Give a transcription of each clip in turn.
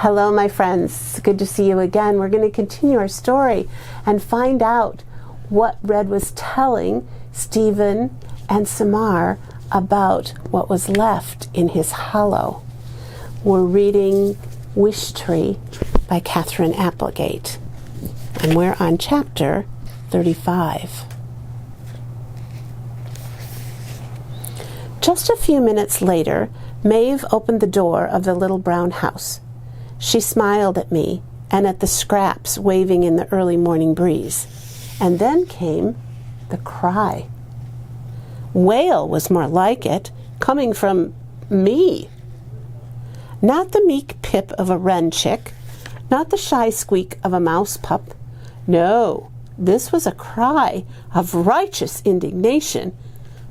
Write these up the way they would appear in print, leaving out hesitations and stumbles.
Hello, my friends. It's good to see you again. We're going to continue our story and find out what Red was telling Stephen and Samar about what was left in his hollow. We're reading Wish Tree by Catherine Applegate, and we're on chapter 35. Just a few minutes later, Maeve opened the door of the little brown house. She smiled at me and at the scraps waving in the early morning breeze. And then came the cry. Wail was more like it, coming from me. Not the meek pip of a wren chick, not the shy squeak of a mouse pup. No, this was a cry of righteous indignation.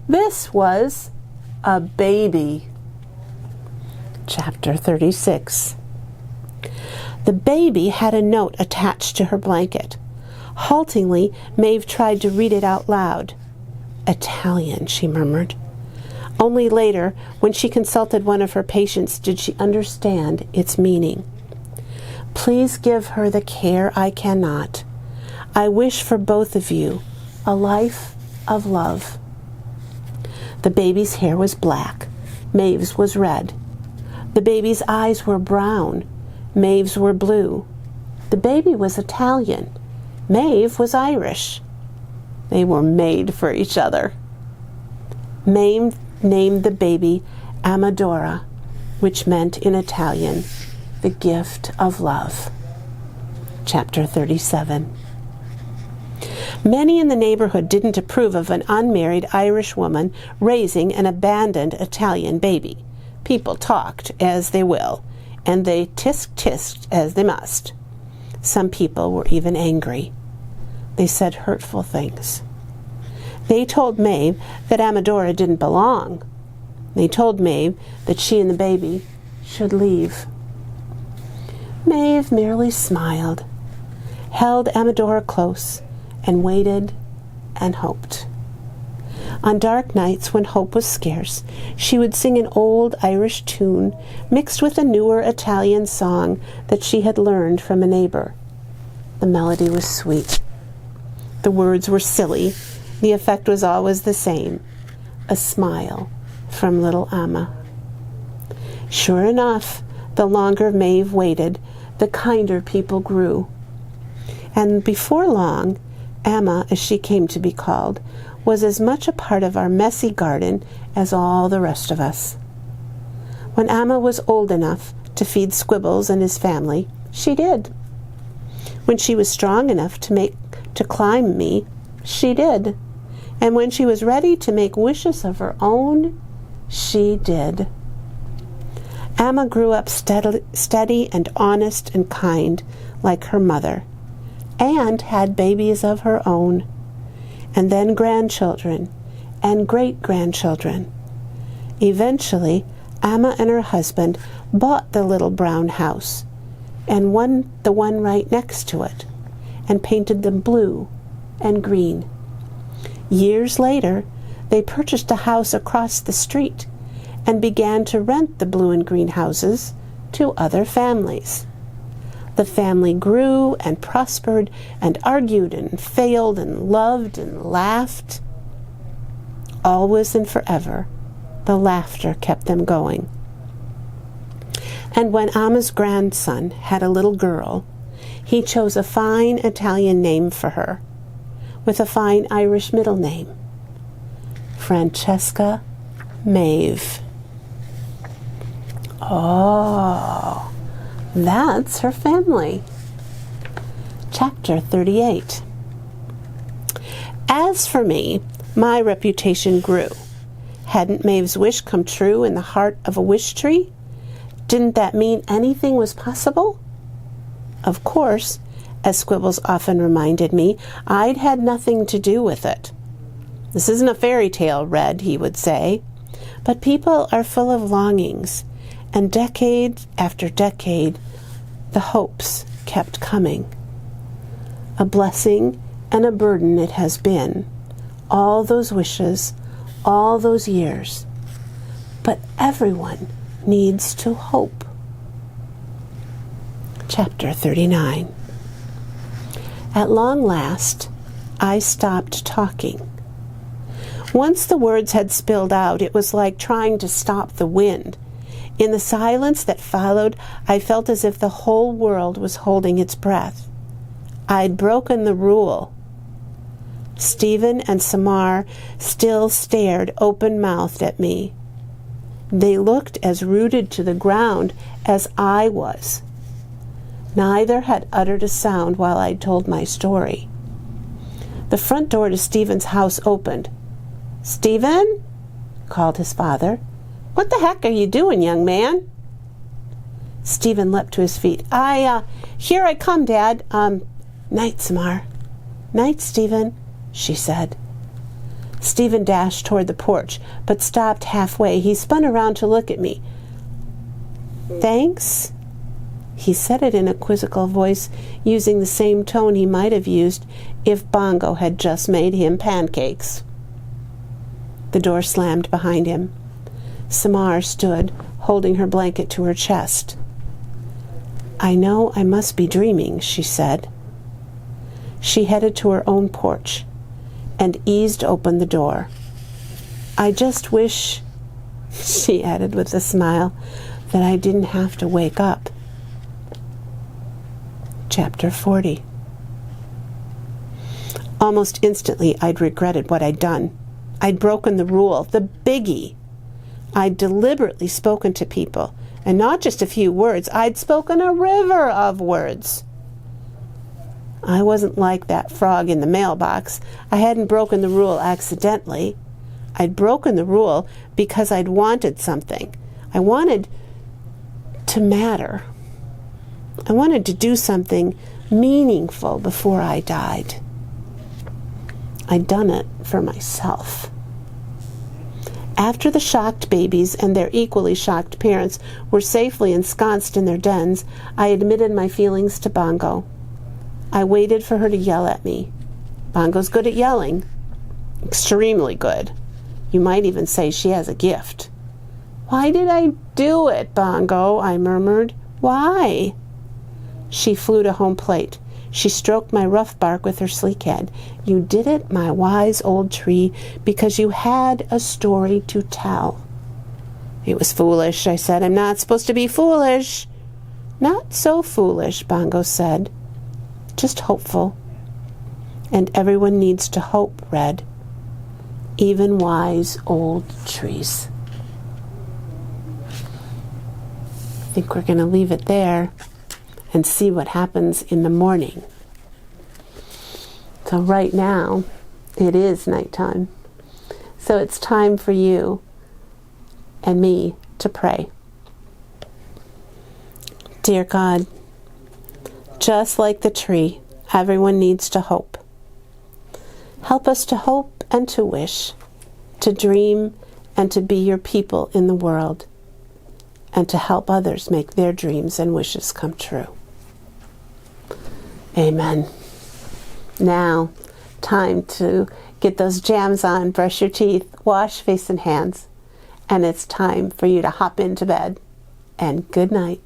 This was a baby. Chapter 36. The baby had a note attached to her blanket. Haltingly, Maeve tried to read it out loud. Italian, she murmured. Only later, when she consulted one of her patients, did she understand its meaning. Please give her the care I cannot. I wish for both of you a life of love. The baby's hair was black. Maeve's was red. The baby's eyes were brown. Maeve's were blue. The baby was Italian. Maeve was Irish. They were made for each other. Maeve named the baby Amadora, which meant in Italian, the gift of love. Chapter 37. Many in the neighborhood didn't approve of an unmarried Irish woman raising an abandoned Italian baby. People talked as they will, and they tisk-tisked as they must. Some people were even angry. They said hurtful things. They told Maeve that Amadora didn't belong. They told Maeve that she and the baby should leave. Maeve merely smiled, held Amadora close, and waited and hoped. On dark nights when hope was scarce, she would sing an old Irish tune mixed with a newer Italian song that she had learned from a neighbor. The melody was sweet. The words were silly. The effect was always the same, a smile from little Amma. Sure enough, the longer Maeve waited, the kinder people grew. And before long, Amma, as she came to be called, was as much a part of our messy garden as all the rest of us. When Amma was old enough to feed Squibbles and his family, she did. When she was strong enough to climb me, she did. And when she was ready to make wishes of her own, she did. Amma grew up steady and honest and kind, like her mother, and had babies of her own, and then grandchildren and great-grandchildren. Eventually, Amma and her husband bought the little brown house, and the one right next to it, and painted them blue and green. Years later, they purchased a house across the street and began to rent the blue and green houses to other families. The family grew and prospered and argued and failed and loved and laughed. Always and forever, the laughter kept them going. And when Amma's grandson had a little girl, he chose a fine Italian name for her, with a fine Irish middle name, Francesca Maeve. Oh, that's her family. Chapter 38. As for me, my reputation grew. Hadn't Maeve's wish come true in the heart of a wish tree? Didn't that mean anything was possible? Of course, as Squibbles often reminded me, I'd had nothing to do with it. This isn't a fairy tale, Red, he would say. But people are full of longings, and decade after decade, the hopes kept coming. A blessing and a burden it has been, all those wishes, all those years. But everyone needs to hope. Chapter 39. At long last, I stopped talking. Once the words had spilled out, it was like trying to stop the wind. In the silence that followed, I felt as if the whole world was holding its breath. I'd broken the rule. Stephen and Samar still stared open-mouthed at me. They looked as rooted to the ground as I was. Neither had uttered a sound while I told my story. The front door to Stephen's house opened. "Stephen?" called his father. "What the heck are you doing, young man?" Stephen leapt to his feet. Here I come, Dad. Night, Samar." "Night, Stephen," she said. Stephen dashed toward the porch, but stopped halfway. He spun around to look at me. "Thanks?" He said it in a quizzical voice, using the same tone he might have used if Bongo had just made him pancakes. The door slammed behind him. Samar stood, holding her blanket to her chest. "I know I must be dreaming," she said. She headed to her own porch and eased open the door. "I just wish," she added with a smile, "that I didn't have to wake up." Chapter 40. Almost instantly, I'd regretted what I'd done. I'd broken the rule, the biggie. I'd deliberately spoken to people, and not just a few words. I'd spoken a river of words. I wasn't like that frog in the mailbox. I hadn't broken the rule accidentally. I'd broken the rule because I'd wanted something. I wanted to matter. I wanted to do something meaningful before I died. I'd done it for myself. After the shocked babies and their equally shocked parents were safely ensconced in their dens, I admitted my feelings to Bongo. I waited for her to yell at me. Bongo's good at yelling. Extremely good. You might even say she has a gift. "Why did I do it, Bongo?" I murmured. "Why?" She flew to home plate. She stroked my rough bark with her sleek head. "You did it, my wise old tree, because you had a story to tell." "It was foolish," I said. "I'm not supposed to be foolish." "Not so foolish," Bongo said. "Just hopeful. And everyone needs to hope, Red. Even wise old trees." I think we're going to leave it there and see what happens in the morning. So right now, it is nighttime. So it's time for you and me to pray. Dear God, just like the tree, everyone needs to hope. Help us to hope and to wish, to dream and to be your people in the world, and to help others make their dreams and wishes come true. Amen. Now, time to get those jams on, brush your teeth, wash face and hands, and it's time for you to hop into bed. And good night.